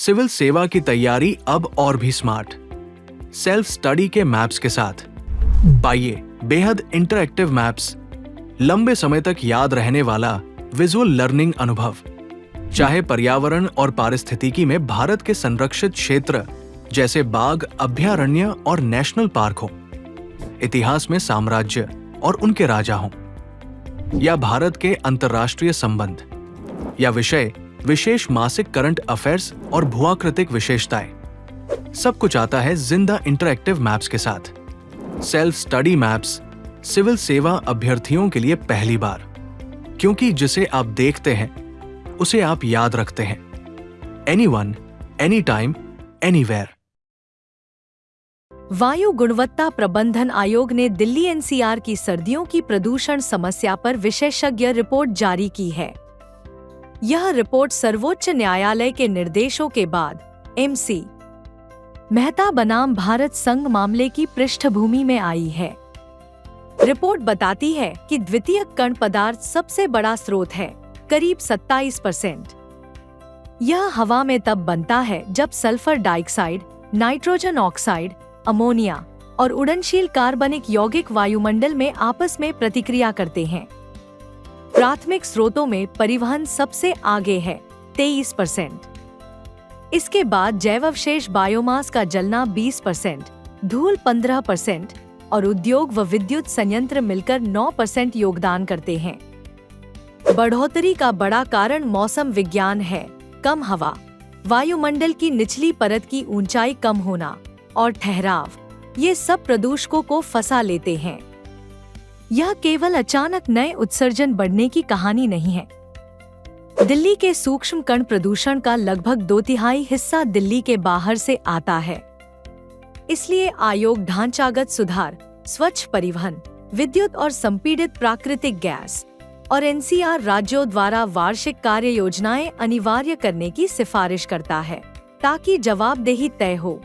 Civil सेवा की तैयारी अब और भी स्मार्ट, सेल्फ स्टडी के मैप्स के साथ। पाइए बेहद इंटरैक्टिव मैप्स, लंबे समय तक याद रहने वाला विजुअल लर्निंग अनुभव। चाहे पर्यावरण और पारिस्थितिकी में भारत के संरक्षित क्षेत्र जैसे बाघ अभयारण्य और नेशनल पार्क हो, इतिहास में साम्राज्य और उनके राजा हों, या भारत के अंतर्राष्ट्रीय संबंध, या विषय विशेष मासिक करंट अफेयर्स और भूआकृतिक विशेषताएं, सब कुछ आता है जिंदा इंटरैक्टिव मैप्स के साथ। सेल्फ स्टडी मैप्स सिविल सेवा अभ्यर्थियों के लिए पहली बार, क्योंकि जिसे आप देखते हैं उसे आप याद रखते हैं। Anyone, any time, anywhere. वायु गुणवत्ता प्रबंधन आयोग ने दिल्ली एनसीआर की सर्दियों की प्रदूषण समस्या पर विशेषज्ञ रिपोर्ट जारी की है। यह रिपोर्ट सर्वोच्च न्यायालय के निर्देशों के बाद एमसी मेहता बनाम भारत संघ मामले की पृष्ठभूमि में आई है। रिपोर्ट बताती है कि द्वितीयक कण पदार्थ सबसे बड़ा स्रोत है, करीब 27%। यह हवा में तब बनता है जब sulphur dioxide, nitrogen oxide, ammonia और उड़नशील कार्बनिक यौगिक वायुमंडल में आपस में प्रतिक्रिया करते हैं। प्राथमिक स्रोतों में परिवहन सबसे आगे है, 23%। इसके बाद जैवावशेष बायोमास का जलना 20%, धूल 15% और उद्योग व विद्युत संयंत्र मिलकर 9% योगदान करते हैं। बढ़ोतरी का बड़ा कारण मौसम विज्ञान है, कम हवा, वायुमंडल की निचली परत की ऊंचाई कम होना और ठहराव, ये सब प्रदूषकों को फंसा लेते हैं। यह केवल अचानक नए उत्सर्जन बढ़ने की कहानी नहीं है। दिल्ली के सूक्ष्म कण प्रदूषण का लगभग 2/3 हिस्सा दिल्ली के बाहर से आता है। इसलिए आयोग ढांचागत सुधार, स्वच्छ परिवहन, विद्युत और संपीड़ित प्राकृतिक गैस और एनसीआर राज्यों द्वारा वार्षिक कार्य योजनाएं अनिवार्य करने की सिफारिश करता है, ताकि जवाबदेही तय हो।